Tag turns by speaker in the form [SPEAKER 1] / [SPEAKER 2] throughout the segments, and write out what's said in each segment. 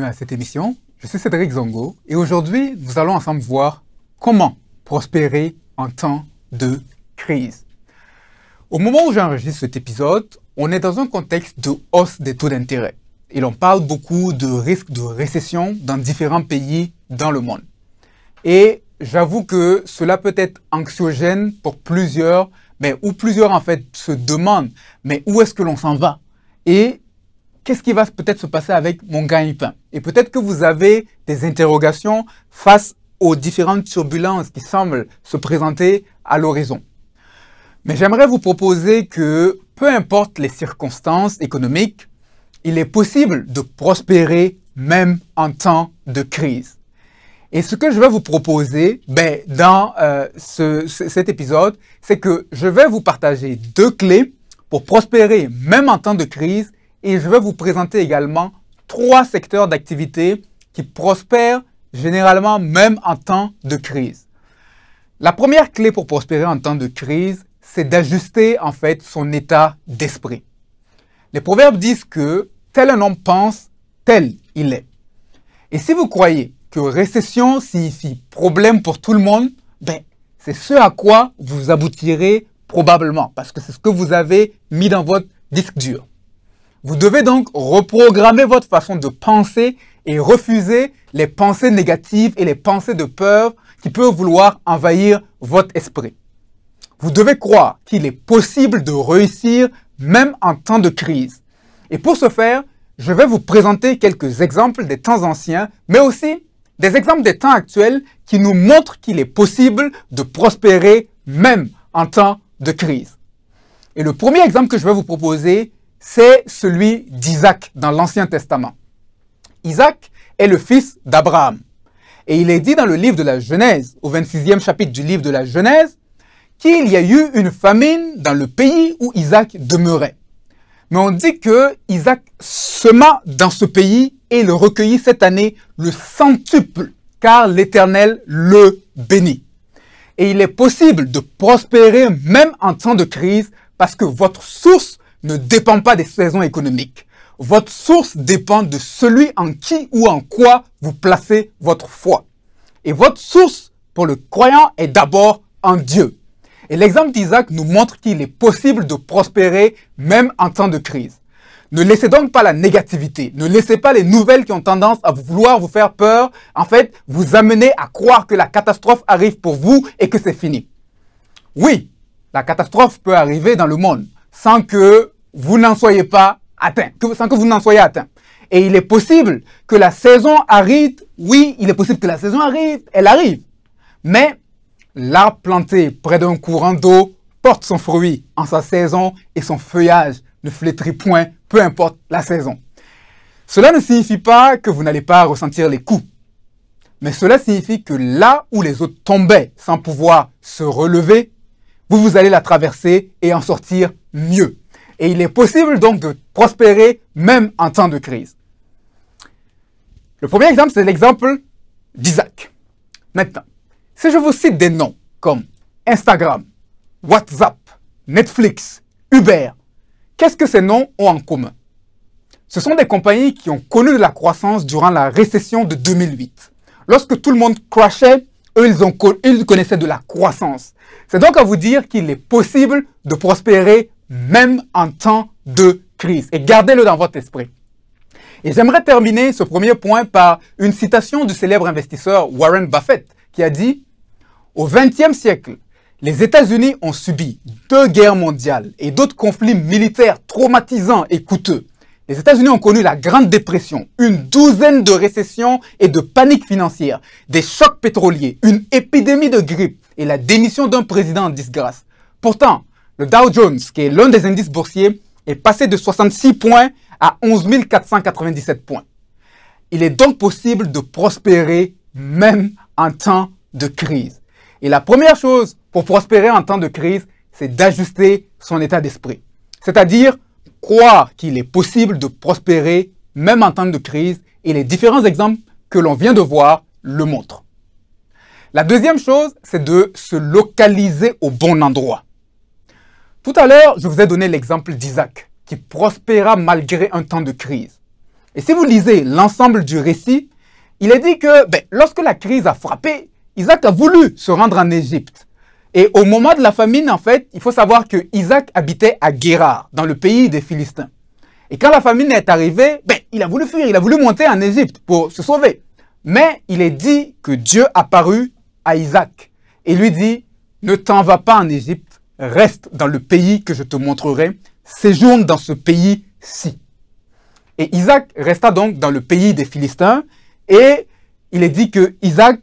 [SPEAKER 1] bienvenue à cette émission. Je suis Cédric Zongo et aujourd'hui, nous allons ensemble voir comment prospérer en temps de crise. Au moment où j'enregistre cet épisode, on est dans un contexte de hausse des taux d'intérêt et l'on parle beaucoup de risques de récession dans différents pays dans le monde. Et j'avoue que cela peut être anxiogène pour plusieurs, où plusieurs en fait se demandent mais où est-ce que l'on s'en va et qu'est-ce qui va peut-être se passer avec mon gagne-pain? Et peut-être que vous avez des interrogations face aux différentes turbulences qui semblent se présenter à l'horizon. Mais j'aimerais vous proposer que, peu importe les circonstances économiques, il est possible de prospérer même en temps de crise. Et ce que je vais vous proposer dans cet épisode, c'est que je vais vous partager 2 clés pour prospérer même en temps de crise. Et je vais vous présenter également 3 secteurs d'activité qui prospèrent généralement même en temps de crise. La première clé pour prospérer en temps de crise, c'est d'ajuster en fait son état d'esprit. Les proverbes disent que tel un homme pense, tel il est. Et si vous croyez que récession signifie problème pour tout le monde, c'est ce à quoi vous aboutirez probablement parce que c'est ce que vous avez mis dans votre disque dur. Vous devez donc reprogrammer votre façon de penser et refuser les pensées négatives et les pensées de peur qui peuvent vouloir envahir votre esprit. Vous devez croire qu'il est possible de réussir même en temps de crise. Et pour ce faire, je vais vous présenter quelques exemples des temps anciens, mais aussi des exemples des temps actuels qui nous montrent qu'il est possible de prospérer même en temps de crise. Et le premier exemple que je vais vous proposer, c'est celui d'Isaac dans l'Ancien Testament. Isaac est le fils d'Abraham. Et il est dit dans le livre de la Genèse, au 26e chapitre du livre de la Genèse, qu'il y a eu une famine dans le pays où Isaac demeurait. Mais on dit que Isaac sema dans ce pays et il recueillit cette année le centuple, car l'Éternel le bénit. Et il est possible de prospérer même en temps de crise parce que votre source ne dépend pas des saisons économiques. Votre source dépend de celui en qui ou en quoi vous placez votre foi. Et votre source pour le croyant est d'abord en Dieu. Et l'exemple d'Isaac nous montre qu'il est possible de prospérer même en temps de crise. Ne laissez donc pas la négativité, ne laissez pas les nouvelles qui ont tendance à vouloir vous faire peur, en fait, vous amener à croire que la catastrophe arrive pour vous et que c'est fini. Oui, la catastrophe peut arriver dans le monde sans que vous n'en soyez pas atteint, sans que vous n'en soyez atteint. Et il est possible que la saison arrive, oui, il est possible que la saison arrive, elle arrive. Mais l'arbre planté près d'un courant d'eau porte son fruit en sa saison et son feuillage ne flétrit point, peu importe la saison. Cela ne signifie pas que vous n'allez pas ressentir les coups. Mais cela signifie que là où les autres tombaient sans pouvoir se relever, vous allez la traverser et en sortir mieux. Et il est possible donc de prospérer même en temps de crise. Le premier exemple, c'est l'exemple d'Isaac. Maintenant, si je vous cite des noms comme Instagram, WhatsApp, Netflix, Uber, qu'est-ce que ces noms ont en commun? Ce sont des compagnies qui ont connu de la croissance durant la récession de 2008. Lorsque tout le monde crashait, eux, ils connaissaient de la croissance. C'est donc à vous dire qu'il est possible de prospérer même en temps de crise. Et gardez-le dans votre esprit. Et j'aimerais terminer ce premier point par une citation du célèbre investisseur Warren Buffett qui a dit « Au XXe siècle, les États-Unis ont subi 2 guerres mondiales et d'autres conflits militaires traumatisants et coûteux. Les États-Unis ont connu la Grande Dépression, une 12aine de récessions et de paniques financières, des chocs pétroliers, une épidémie de grippe et la démission d'un président en disgrâce. Pourtant, le Dow Jones, qui est l'un des indices boursiers, est passé de 66 points à 11 497 points. Il est donc possible de prospérer même en temps de crise. Et la première chose pour prospérer en temps de crise, c'est d'ajuster son état d'esprit. C'est-à-dire croire qu'il est possible de prospérer même en temps de crise et les différents exemples que l'on vient de voir le montrent. La deuxième chose, c'est de se localiser au bon endroit. Tout à l'heure, je vous ai donné l'exemple d'Isaac, qui prospéra malgré un temps de crise. Et si vous lisez l'ensemble du récit, il est dit que lorsque la crise a frappé, Isaac a voulu se rendre en Égypte. Et au moment de la famine, en fait, il faut savoir que Isaac habitait à Guérar, dans le pays des Philistins. Et quand la famine est arrivée, il a voulu fuir, il a voulu monter en Égypte pour se sauver. Mais il est dit que Dieu apparut à Isaac et lui dit, ne t'en vas pas en Égypte, reste dans le pays que je te montrerai, séjourne dans ce pays-ci. Et Isaac resta donc dans le pays des Philistins et il est dit que Isaac,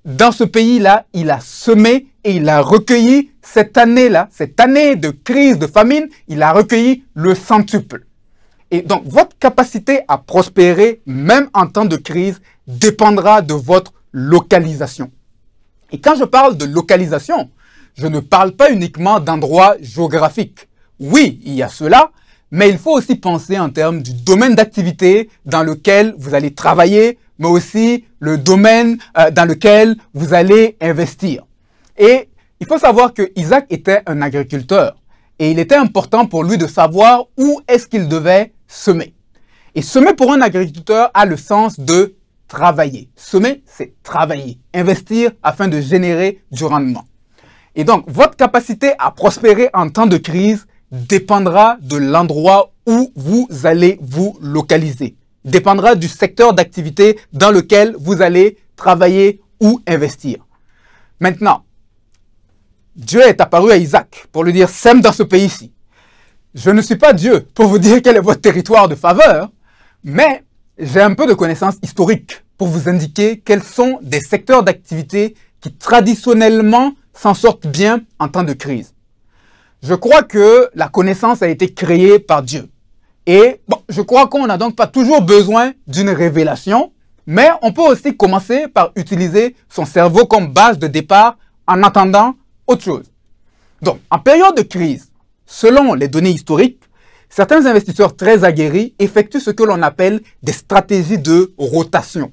[SPEAKER 1] dans ce pays-là, il a semé et il a recueilli cette année-là, cette année de crise, de famine, il a recueilli le centuple. Et donc, votre capacité à prospérer, même en temps de crise, dépendra de votre localisation. Et quand je parle de localisation, je ne parle pas uniquement d'endroits géographiques. Oui, il y a cela, mais il faut aussi penser en termes du domaine d'activité dans lequel vous allez travailler, mais aussi le domaine dans lequel vous allez investir. Et il faut savoir que Isaac était un agriculteur et il était important pour lui de savoir où est-ce qu'il devait semer. Et semer pour un agriculteur a le sens de travailler. Semer, c'est travailler, investir afin de générer du rendement. Et donc, votre capacité à prospérer en temps de crise dépendra de l'endroit où vous allez vous localiser. Dépendra du secteur d'activité dans lequel vous allez travailler ou investir. Maintenant, Dieu est apparu à Isaac pour lui dire « sème dans ce pays-ci ». Je ne suis pas Dieu pour vous dire quel est votre territoire de faveur, mais j'ai un peu de connaissances historiques pour vous indiquer quels sont des secteurs d'activité qui traditionnellement s'en sortent bien en temps de crise. Je crois que la connaissance a été créée par Dieu. Et je crois qu'on n'a donc pas toujours besoin d'une révélation, mais on peut aussi commencer par utiliser son cerveau comme base de départ en attendant autre chose. Donc, en période de crise, selon les données historiques, certains investisseurs très aguerris effectuent ce que l'on appelle des stratégies de rotation.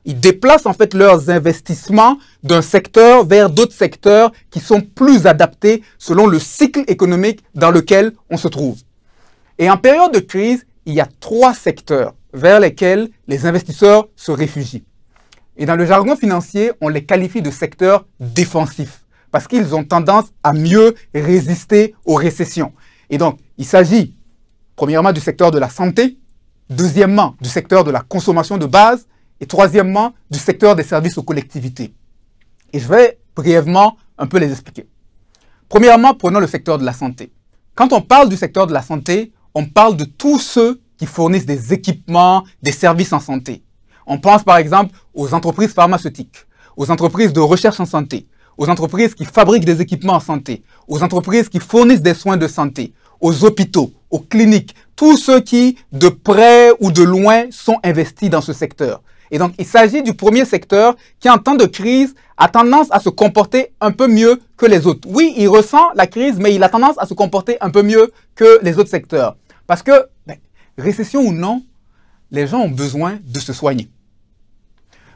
[SPEAKER 1] Ils déplacent en fait leurs investissements d'un secteur vers d'autres secteurs qui sont plus adaptés selon le cycle économique dans lequel on se trouve. Et en période de crise, il y a 3 secteurs vers lesquels les investisseurs se réfugient. Et dans le jargon financier, on les qualifie de secteurs défensifs parce qu'ils ont tendance à mieux résister aux récessions. Et donc, il s'agit premièrement du secteur de la santé, deuxièmement du secteur de la consommation de base et troisièmement du secteur des services aux collectivités. Et je vais brièvement un peu les expliquer. Premièrement, prenons le secteur de la santé. Quand on parle du secteur de la santé, on parle de tous ceux qui fournissent des équipements, des services en santé. On pense par exemple aux entreprises pharmaceutiques, aux entreprises de recherche en santé, aux entreprises qui fabriquent des équipements en santé, aux entreprises qui fournissent des soins de santé, aux hôpitaux, aux cliniques, tous ceux qui, de près ou de loin, sont investis dans ce secteur. Et donc, il s'agit du premier secteur qui, en temps de crise, a tendance à se comporter un peu mieux que les autres. Oui, il ressent la crise, mais il a tendance à se comporter un peu mieux que les autres secteurs. Parce que, récession ou non, les gens ont besoin de se soigner.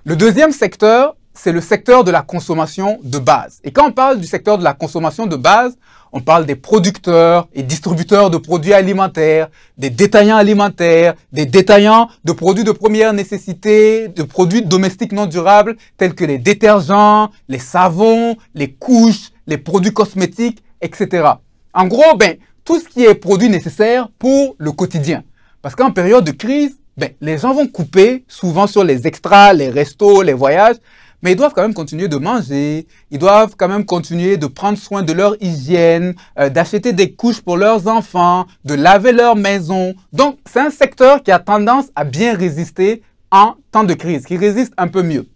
[SPEAKER 1] Le deuxième secteur, c'est le secteur de la consommation de base. Et quand on parle du secteur de la consommation de base, on parle des producteurs et distributeurs de produits alimentaires, des détaillants alimentaires, des détaillants de produits de première nécessité, de produits domestiques non durables tels que les détergents, les savons, les couches, les produits cosmétiques, etc. En gros, tout ce qui est produit nécessaire pour le quotidien. Parce qu'en période de crise, les gens vont couper souvent sur les extras, les restos, les voyages, mais ils doivent quand même continuer de manger, ils doivent quand même continuer de prendre soin de leur hygiène, d'acheter des couches pour leurs enfants, de laver leur maison. Donc, c'est un secteur qui a tendance à bien résister en temps de crise, qui résiste un peu mieux.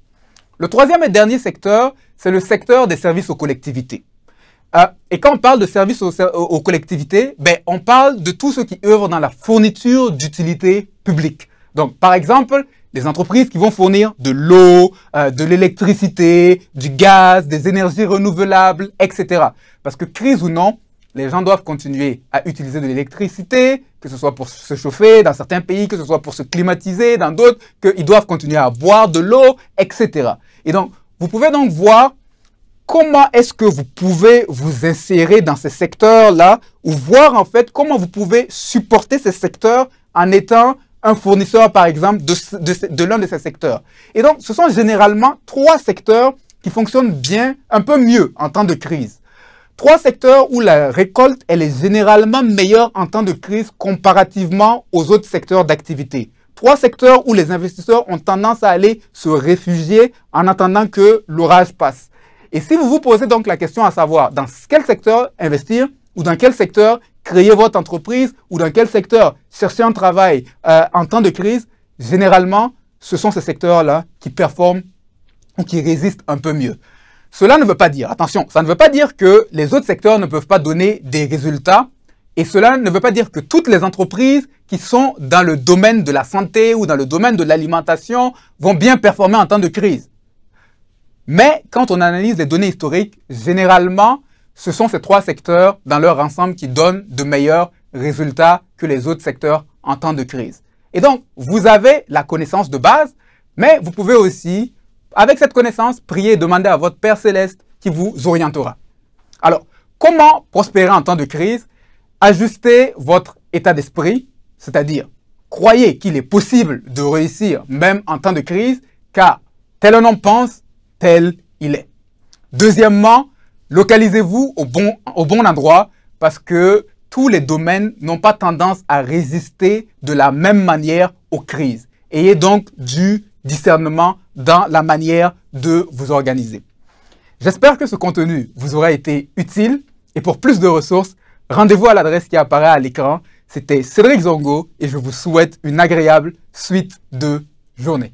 [SPEAKER 1] Le troisième et dernier secteur, c'est le secteur des services aux collectivités. Et quand on parle de services aux collectivités, on parle de tous ceux qui œuvrent dans la fourniture d'utilités publiques. Donc, par exemple, des entreprises qui vont fournir de l'eau, de l'électricité, du gaz, des énergies renouvelables, etc. Parce que crise ou non, les gens doivent continuer à utiliser de l'électricité, que ce soit pour se chauffer dans certains pays, que ce soit pour se climatiser dans d'autres, qu'ils doivent continuer à boire de l'eau, etc. Et donc, vous pouvez donc voir comment est-ce que vous pouvez vous insérer dans ces secteurs-là ou voir en fait comment vous pouvez supporter ces secteurs en étant un fournisseur, par exemple, de l'un de ces secteurs. Et donc, ce sont généralement 3 secteurs qui fonctionnent bien, un peu mieux en temps de crise. 3 secteurs où la récolte, elle est généralement meilleure en temps de crise comparativement aux autres secteurs d'activité. 3 secteurs où les investisseurs ont tendance à aller se réfugier en attendant que l'orage passe. Et si vous vous posez donc la question à savoir dans quel secteur investir ou dans quel secteur créer votre entreprise ou dans quel secteur chercher un travail en temps de crise, généralement, ce sont ces secteurs-là qui performent ou qui résistent un peu mieux. Cela ne veut pas dire, attention, ça ne veut pas dire que les autres secteurs ne peuvent pas donner des résultats et cela ne veut pas dire que toutes les entreprises qui sont dans le domaine de la santé ou dans le domaine de l'alimentation vont bien performer en temps de crise. Mais quand on analyse les données historiques, généralement, ce sont ces 3 secteurs dans leur ensemble qui donnent de meilleurs résultats que les autres secteurs en temps de crise. Et donc, vous avez la connaissance de base, mais vous pouvez aussi, avec cette connaissance, prier et demander à votre Père Céleste qui vous orientera. Alors, comment prospérer en temps de crise? Ajustez votre état d'esprit, c'est-à-dire croyez qu'il est possible de réussir même en temps de crise, car tel un homme pense, tel il est. Deuxièmement, localisez-vous au bon endroit parce que tous les domaines n'ont pas tendance à résister de la même manière aux crises. Ayez donc du discernement dans la manière de vous organiser. J'espère que ce contenu vous aura été utile et pour plus de ressources, rendez-vous à l'adresse qui apparaît à l'écran. C'était Cédric Zongo et je vous souhaite une agréable suite de journée.